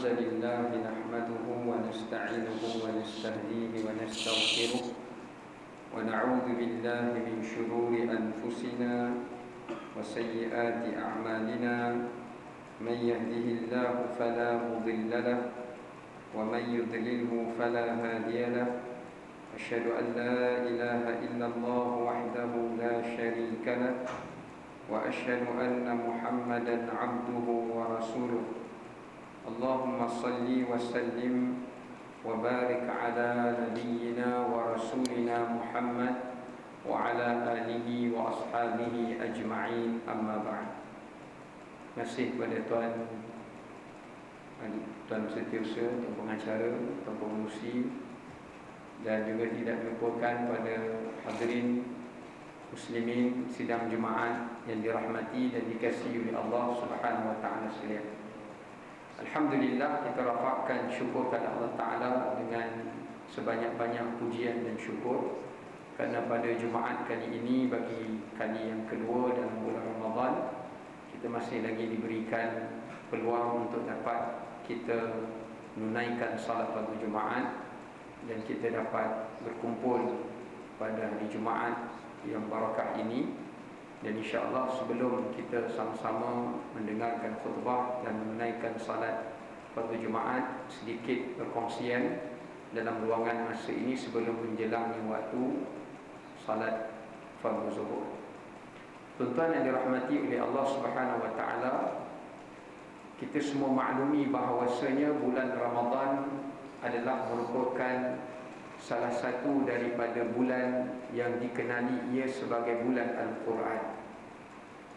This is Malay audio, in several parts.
لله نحمده ونستعينه ونستهديه ونستغفره ونعوذ بالله من شرور أنفسنا وسيئات أعمالنا من يهده الله فلا مضل له ومن يضلله فلا هادي له أشهد أن لا إله إلا الله وحده لا شريك له وأشهد أن محمدا عبده ورسوله اللهم صل وسلم وبارك على نبينا ورسولنا محمد وعلى آله وأصحابه أجمعين أما بعد. Masih kepada Tuan Setiausaha, Tuan Pengacara, Tuan Pengerusi, dan juga tidak dilupakan pada hadirin muslimin sidang Jumaat yang dirahmati dan dikasihi oleh Allah Subhanahu wa taala sekalian. Alhamdulillah, kita rafakkan syukur kepada Allah Ta'ala dengan sebanyak-banyak pujian dan syukur kerana pada Jumaat kali ini, bagi kali yang kedua dalam bulan Ramadan, kita masih lagi diberikan peluang untuk dapat kita menunaikan salat pada Jumaat dan kita dapat berkumpul pada hari Jumaat yang barakah ini. Dan insya-Allah sebelum kita sama-sama mendengarkan khutbah dan menunaikan salat pada Jumaat, sedikit perkongsian dalam ruangan masa ini sebelum menjelang waktu salat fardu zuhur. Tuan-tuan yang dirahmati oleh Allah Subhanahu wa taala, kita semua maklumi bahawasanya bulan Ramadan adalah merupakan salah satu daripada bulan yang dikenali ia sebagai bulan Al-Quran.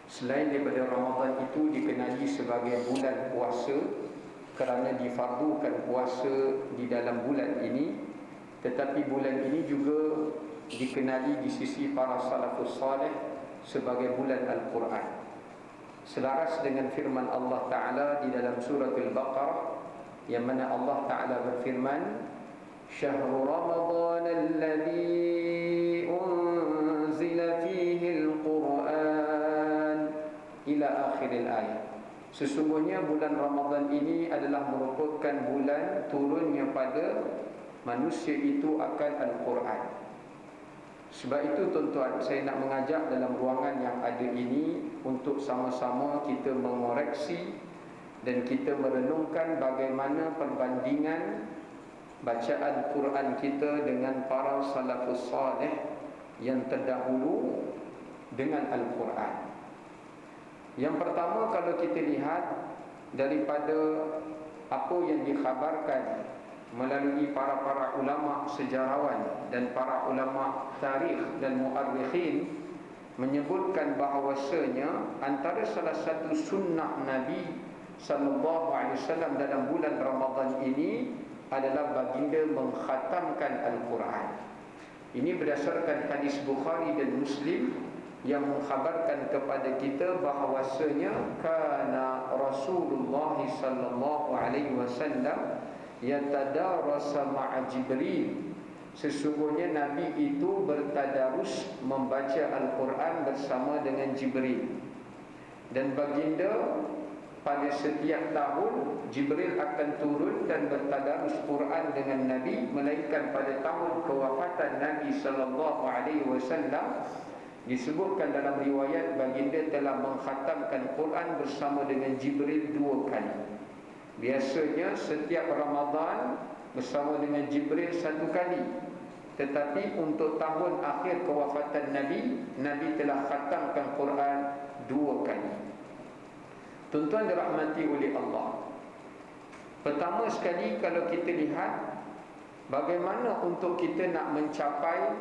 Selain daripada Ramadan itu dikenali sebagai bulan puasa kerana difardukan puasa di dalam bulan ini, tetapi bulan ini juga dikenali di sisi para salafus salih sebagai bulan Al-Quran. Selaras dengan firman Allah Ta'ala di dalam surah Al-Baqarah, yang mana Allah Ta'ala berfirman, شهر رمضان الذي أنزل فيه القرآن إلى آخر الآية. Sesungguhnya bulan Ramadan ini adalah merupakan bulan turunnya pada manusia itu akan Al-Quran. Sebab itu tuan-tuan, saya nak mengajak dalam ruangan yang ada ini untuk sama-sama kita mengoreksi dan kita merenungkan bagaimana perbandingan bacaan Quran kita dengan para salafus salih yang terdahulu dengan Al-Quran. Yang pertama, kalau kita lihat daripada apa yang dikhabarkan melalui para ulama sejarawan dan para ulama tarikh dan muarrikhin, menyebutkan bahawasanya antara salah satu sunnah Nabi sallallahu alaihi wasallam dalam bulan Ramadan ini adalah baginda mengkhatamkan Al-Quran. Ini berdasarkan hadis Bukhari dan Muslim yang mengkhabarkan kepada kita bahawasanya kana Rasulullah sallallahu alaihi wasallam yatadarasa ma'a Jibril. Sesungguhnya Nabi itu bertadarus membaca Al-Quran bersama dengan Jibril. Dan baginda pada setiap tahun Jibril akan turun dan bertadarus Quran dengan Nabi, melainkan pada tahun kewafatan Nabi sallallahu alaihi wasallam disebutkan dalam riwayat baginda telah mengkhatamkan Quran bersama dengan Jibril 2 kali. Biasanya setiap Ramadan bersama dengan Jibril 1 kali, tetapi untuk tahun akhir kewafatan Nabi, Nabi telah khatamkan Quran 2 kali. Tuan-tuan dirahmati oleh Allah, pertama sekali kalau kita lihat bagaimana untuk kita nak mencapai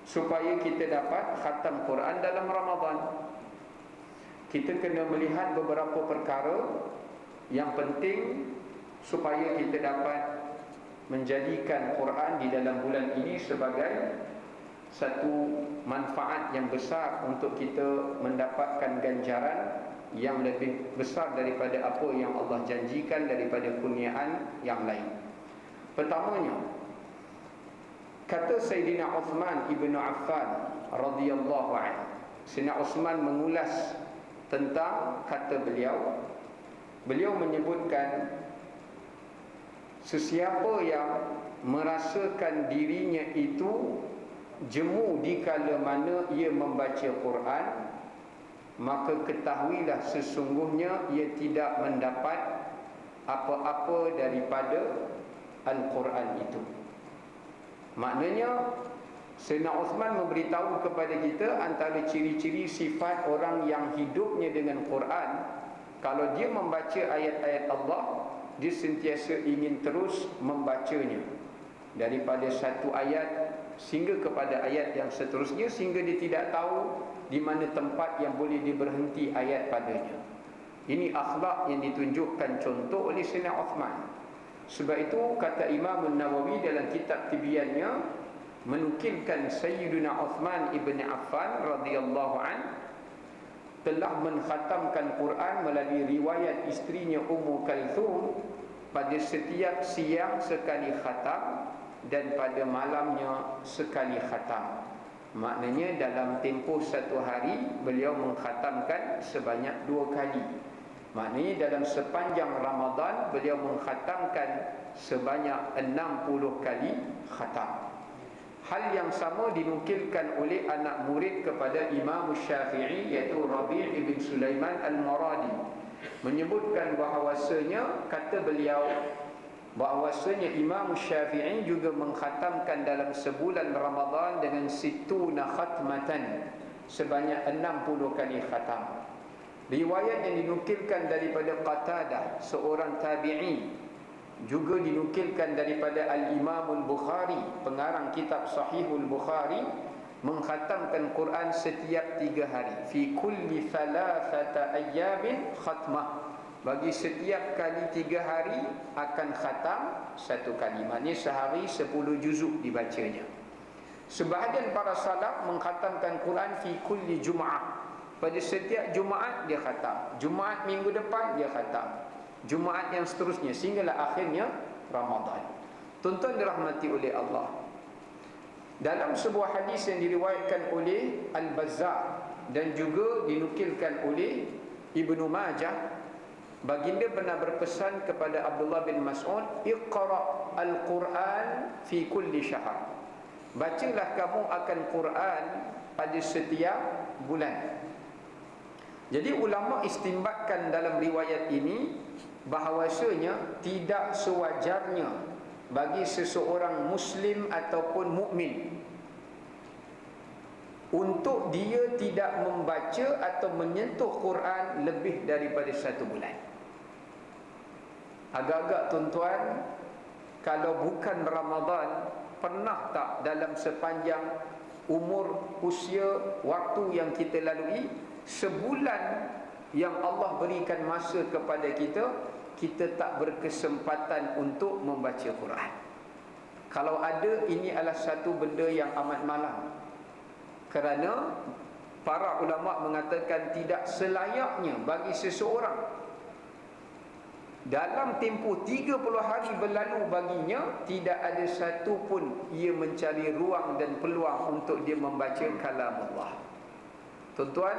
supaya kita dapat khatam Quran dalam Ramadan, kita kena melihat beberapa perkara yang penting supaya kita dapat menjadikan Quran di dalam bulan ini sebagai satu manfaat yang besar untuk kita mendapatkan ganjaran yang lebih besar daripada apa yang Allah janjikan daripada kurniaan yang lain. Pertamanya, kata Sayyidina Uthman ibn Affan radhiyallahu anhu, Sayyidina Uthman mengulas tentang kata beliau, beliau menyebutkan sesiapa yang merasakan dirinya itu jemu di kala mana ia membaca Quran, maka ketahuilah sesungguhnya ia tidak mendapat apa-apa daripada Al-Quran itu. Maknanya Sayyidina Uthman memberitahu kepada kita antara ciri-ciri sifat orang yang hidupnya dengan Quran, kalau dia membaca ayat-ayat Allah, dia sentiasa ingin terus membacanya daripada satu ayat sehingga kepada ayat yang seterusnya, sehingga dia tidak tahu di mana tempat yang boleh dia berhenti ayat padanya. Ini akhlak yang ditunjukkan contoh oleh Sayyidina Uthman. Sebab itu kata Imam Nawawi dalam kitab Tibyannya, menukilkan Sayyidina Uthman ibn Affan radhiyallahu an telah mengkhatamkan Quran melalui riwayat isterinya Ummu Kalthum pada setiap siang sekali khatam dan pada malamnya sekali khatam. Maknanya dalam tempoh satu hari beliau mengkhatamkan sebanyak 2 kali. Maknanya dalam sepanjang Ramadan beliau mengkhatamkan sebanyak 60 kali khatam. Hal yang sama dinukilkan oleh anak murid kepada Imam Syafi'i, iaitu Rabi' ibn Sulaiman Al-Maradi, menyebutkan bahawasanya, kata beliau, bahawasanya Imam Syafi'i juga mengkhatamkan dalam sebulan Ramadan dengan situna khatmatan, sebanyak 60 kali khatam. Riwayat yang dinukilkan daripada Qatadah, seorang tabi'i, juga dinukilkan daripada Al-Imam Al-Bukhari, pengarang kitab Sahihul Bukhari, mengkhatamkan Quran setiap 3 hari. Fi kulli thalathata ayyamin khatmah. Bagi setiap kali 3 hari akan khatam 1 kali. Maknanya sehari 10 juzuk dibacanya. Sebahagian para salaf mengkhatamkan Quran fi kulli Jum'ah. Pada setiap Jumaat dia khatam. Jumaat minggu depan dia khatam. Jumaat yang seterusnya, sehinggalah akhirnya Ramadan. Tuan-tuan dirahmati oleh Allah, dalam sebuah hadis yang diriwayatkan oleh Al-Bazzar dan juga dinukilkan oleh Ibnu Majah, baginda pernah berpesan kepada Abdullah bin Mas'ud, Iqra' al-Quran fi kulli syahr. Bacalah kamu akan Quran pada setiap bulan. Jadi ulama istinbatkan dalam riwayat ini bahawasanya tidak sewajarnya bagi seseorang Muslim ataupun mukmin untuk dia tidak membaca atau menyentuh Quran lebih daripada 1 bulan. Agak-agak tuan-tuan, kalau bukan Ramadan, pernah tak dalam sepanjang umur, usia, waktu yang kita lalui, sebulan yang Allah berikan masa kepada kita, kita tak berkesempatan untuk membaca Quran? Kalau ada, ini adalah satu benda yang amat malang. Kerana para ulama mengatakan tidak selayaknya bagi seseorang dalam tempoh 30 hari berlalu baginya, tidak ada satu pun ia mencari ruang dan peluang untuk dia membaca kalam Allah. Tuan-tuan,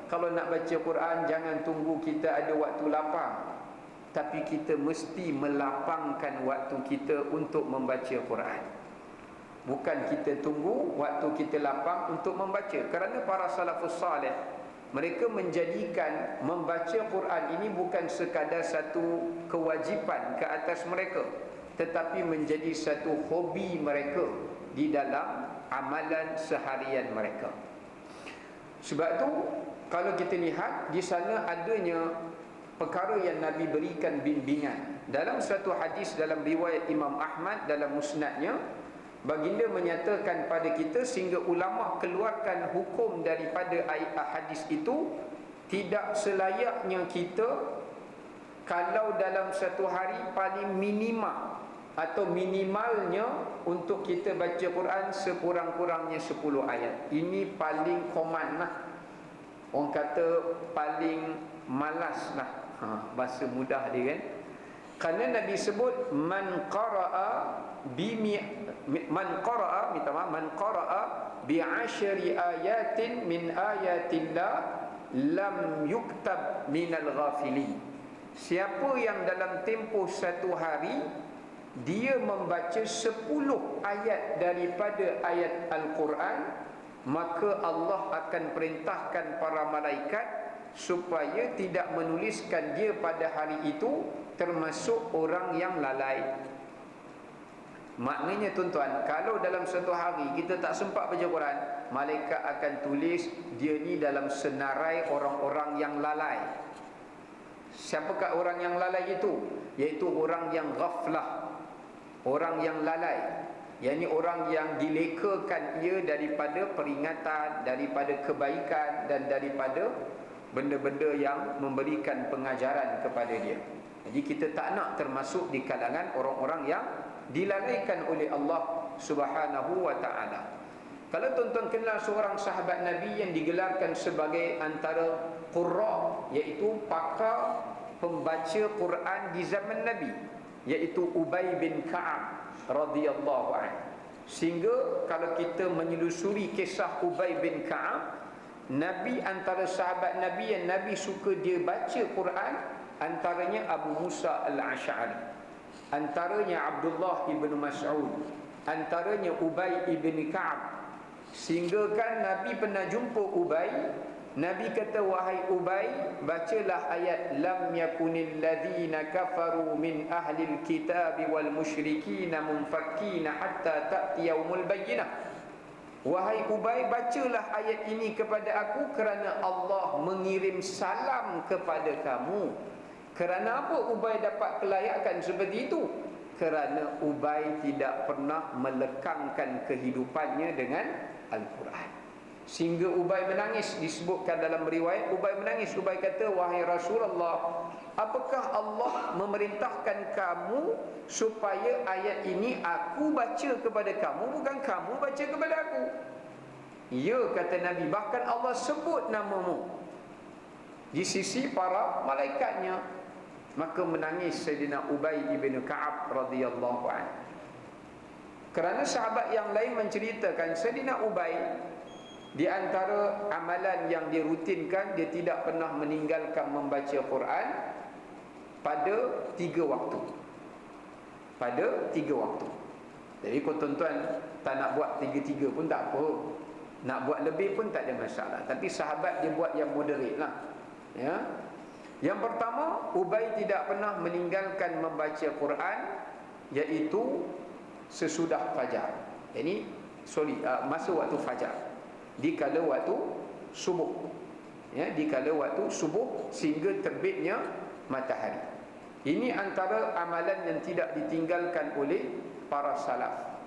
kalau nak baca Quran, jangan tunggu kita ada waktu lapang, tapi kita mesti melapangkan waktu kita untuk membaca Quran. Bukan kita tunggu waktu kita lapang untuk membaca. Kerana para salafus salih, mereka menjadikan membaca Quran ini bukan sekadar satu kewajipan ke atas mereka, tetapi menjadi satu hobi mereka di dalam amalan seharian mereka. Sebab tu kalau kita lihat di sana adanya perkara yang Nabi berikan bimbingan. Dalam satu hadis dalam riwayat Imam Ahmad dalam musnadnya, baginda menyatakan pada kita, sehingga ulama keluarkan hukum daripada ayat hadis itu, tidak selayaknya kita kalau dalam satu hari paling minima atau minimalnya untuk kita baca Quran sekurang-kurangnya 10 ayat. Ini paling koman lah. Orang kata paling malas lah, bahasa mudah dia kan. Kerana Nabi sebut man qara'a bi 10 ayatin min ayatillah lam yuktab minal ghafilin. siapa yang dalam tempoh satu hari dia membaca 10 ayat daripada ayat Al-Quran, maka Allah akan perintahkan para malaikat supaya tidak menuliskan dia pada hari itu termasuk orang yang lalai. Maknanya tuan-tuan, kalau dalam satu hari kita tak sempat baca Quran, malaikat akan tulis dia ni dalam senarai orang-orang yang lalai. Siapakah orang yang lalai itu? Iaitu orang yang ghaflah, orang yang lalai, yakni orang yang dilekakan ia daripada peringatan, daripada kebaikan dan daripada benda-benda yang memberikan pengajaran kepada dia. Jadi kita tak nak termasuk di kalangan orang-orang yang dilalaikan oleh Allah Subhanahu wa ta'ala. Kalau tuan-tuan kenal seorang sahabat Nabi yang digelarkan sebagai antara qurra, iaitu pakar pembaca Quran di zaman Nabi, iaitu Ubay bin Ka'ab radhiyallahu anhu. Sehingga kalau kita menyelusuri kisah Ubay bin Ka'ab, Nabi, antara sahabat Nabi yang Nabi suka dia baca Quran, antaranya Abu Musa al-Ash'ari, antaranya Abdullah ibn Mas'ud, antaranya Ubay ibn Ka'ab. Sehingga kan Nabi pernah jumpa Ubay, Nabi kata, wahai Ubay, bacalah ayat lam yakunil ladzina kafaru min ahlil kitabi wal musyrikina munfakkina hatta ta'tiyaumul bayyinah. Wahai Ubay, bacalah ayat ini kepada aku kerana Allah mengirim salam kepada kamu. Kerana apa Ubay dapat kelayakan seperti itu? Kerana Ubay tidak pernah melekangkan kehidupannya dengan Al-Quran. Sehingga Ubay menangis. Disebutkan dalam riwayat, Ubay menangis. Ubay kata, wahai Rasulullah, apakah Allah memerintahkan kamu supaya ayat ini aku baca kepada kamu, bukan kamu baca kepada aku? Ya, kata Nabi, bahkan Allah sebut namamu di sisi para malaikatnya. Maka menangis Sayyidina Ubay ibn Ka'ab radhiyallahu anhu. Kerana sahabat yang lain menceritakan Sayyidina Ubay, di antara amalan yang dia rutinkan, dia tidak pernah meninggalkan membaca Quran pada 3 waktu. Pada 3 waktu. Jadi kalau tuan-tuan tak nak buat 3-3 pun tak apa, nak buat lebih pun tak ada masalah. Tapi sahabat dia buat yang moderate lah, ya. Yang pertama, Ubay tidak pernah meninggalkan membaca Quran, iaitu sesudah fajar. Ini masa waktu fajar, di kala waktu subuh, ya, di kala waktu subuh sehingga terbitnya matahari. Ini antara amalan yang tidak ditinggalkan oleh para salaf.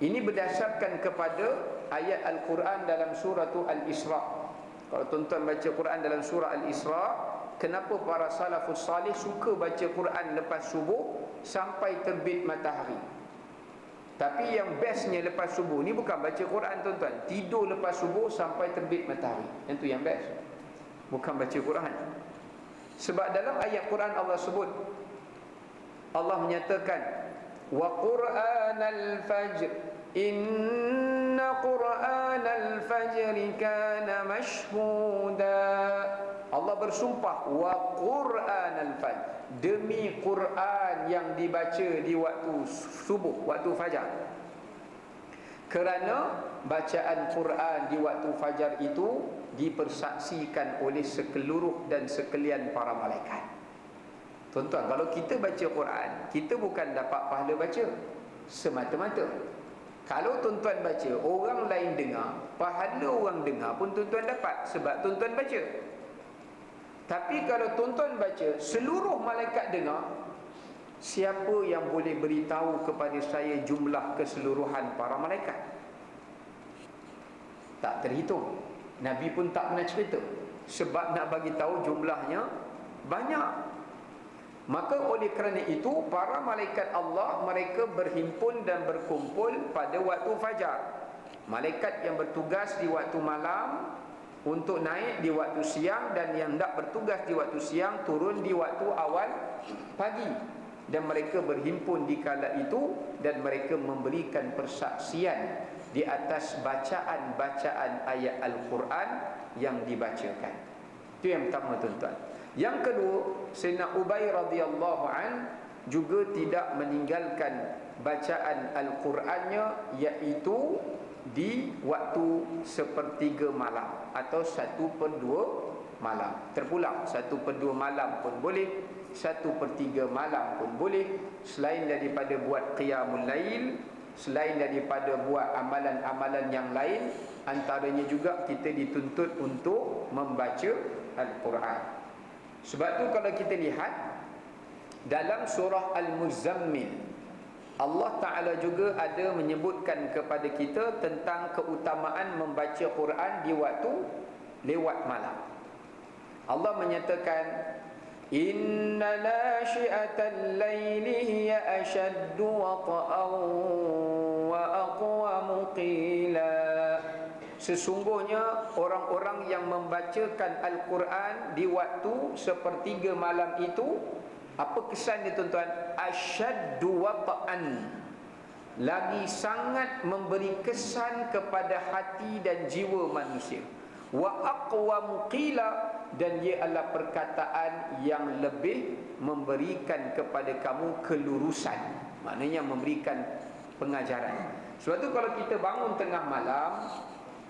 Ini berdasarkan kepada ayat Al-Quran dalam surah Al-Isra. Kalau tuan-tuan baca Quran dalam surah Al-Isra, kenapa para salafus salih suka baca Quran lepas subuh sampai terbit matahari? Tapi yang bestnya lepas subuh ni bukan baca Quran tuan-tuan, tidur lepas subuh sampai terbit matahari. Yang tu yang best, bukan baca Quran. Sebab dalam ayat Quran Allah sebut, Allah menyatakan, wa Qur'anal fajr inna Qur'anal fajri kana mashhuda. Allah bersumpah, wa Qur'anal fajr, demi Quran yang dibaca di waktu subuh, waktu fajar. Kerana bacaan Quran di waktu fajar itu dipersaksikan oleh sekeluruh dan sekalian para malaikat. Tuan-tuan, kalau kita baca Quran, kita bukan dapat pahala baca semata-mata. Kalau tuan-tuan baca, orang lain dengar, pahala orang dengar pun tuan-tuan dapat, sebab tuan-tuan baca. Tapi kalau tuan-tuan baca, seluruh malaikat dengar, siapa yang boleh beritahu kepada saya jumlah keseluruhan para malaikat? Tak terhitung. Nabi pun tak pernah cerita, sebab nak bagi tahu jumlahnya banyak. Maka oleh kerana itu, para malaikat Allah, mereka berhimpun dan berkumpul pada waktu fajar. Malaikat yang bertugas di waktu malam untuk naik di waktu siang, dan yang tak bertugas di waktu siang turun di waktu awal pagi. Dan mereka berhimpun di kala itu, dan mereka memberikan persaksian di atas bacaan-bacaan ayat Al-Quran yang dibacakan. Itu yang pertama tuan-tuan. Yang kedua, Sayyidina Ubay radhiyallahu an juga tidak meninggalkan bacaan Al-Qurannya, iaitu di waktu sepertiga malam atau 1/2 malam. Terpulang 1/2 malam pun boleh, 1/3 malam pun boleh. Selain daripada buat qiyamul lail, selain daripada buat amalan-amalan yang lain, antaranya juga kita dituntut untuk membaca Al-Quran. Sebab tu kalau kita lihat dalam surah Al-Muzammil, Allah Ta'ala juga ada menyebutkan kepada kita tentang keutamaan membaca Quran di waktu lewat malam. Allah menyatakan, inna nashi'atal laili hiya ashaddu wata'an wa aqwamu qila. Sesungguhnya orang-orang yang membacakan Al-Quran di waktu sepertiga malam itu, apa kesan dia tuan-tuan? Asyaddu wata'an, lagi sangat memberi kesan kepada hati dan jiwa manusia. Wa aqwamu qila, dan ia adalah perkataan yang lebih memberikan kepada kamu kelurusan, maknanya memberikan pengajaran. Sebab tu kalau kita bangun tengah malam,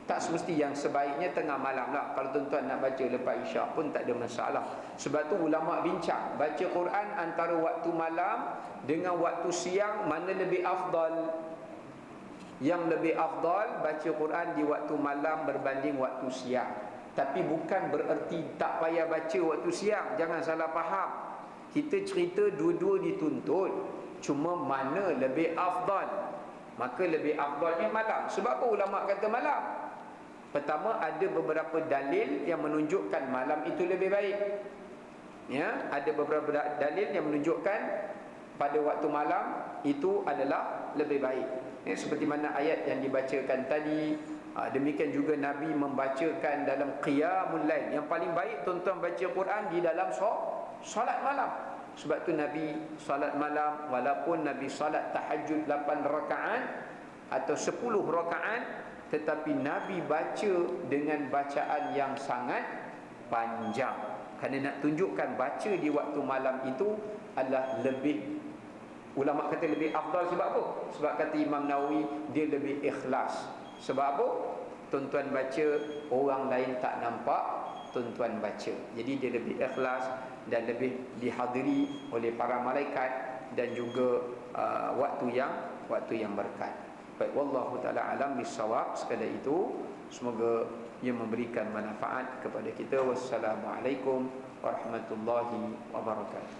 tak semesti yang sebaiknya tengah malam lah. Kalau tuan-tuan nak baca lepas isyak pun tak ada masalah. Sebab tu ulama' bincang, baca Quran antara waktu malam dengan waktu siang, mana lebih afdal? Yang lebih afdal baca Quran di waktu malam berbanding waktu siang. Tapi bukan bererti tak payah baca waktu siang. Jangan salah faham. Kita cerita dua-dua dituntut, cuma mana lebih afdal? Maka lebih afdalnya malam. Sebab apa ulama' kata malam? Pertama, ada beberapa dalil yang menunjukkan malam itu lebih baik. Ya, ada beberapa dalil yang menunjukkan pada waktu malam itu adalah lebih baik. Ya, seperti mana ayat yang dibacakan tadi. Demikian juga Nabi membacakan dalam qiyamul lail. Yang paling baik tuan-tuan baca Quran di dalam solat malam. Sebab tu Nabi solat malam, walaupun Nabi solat tahajud 8 rakaat atau 10 rakaat, tetapi Nabi baca dengan bacaan yang sangat panjang, kerana nak tunjukkan baca di waktu malam itu adalah lebih, ulama kata lebih afdal. Sebab apa? Sebab kata Imam Nawawi, dia lebih ikhlas. Sebab apa? Tuan-tuan baca, orang lain tak nampak, tuan-tuan baca. Jadi dia lebih ikhlas dan lebih dihadiri oleh para malaikat, dan juga waktu yang berkat. Baik, wallahu taala alam bisawab. Sekadar itu, semoga ia memberikan manfaat kepada kita. Wassalamualaikum warahmatullahi wabarakatuh.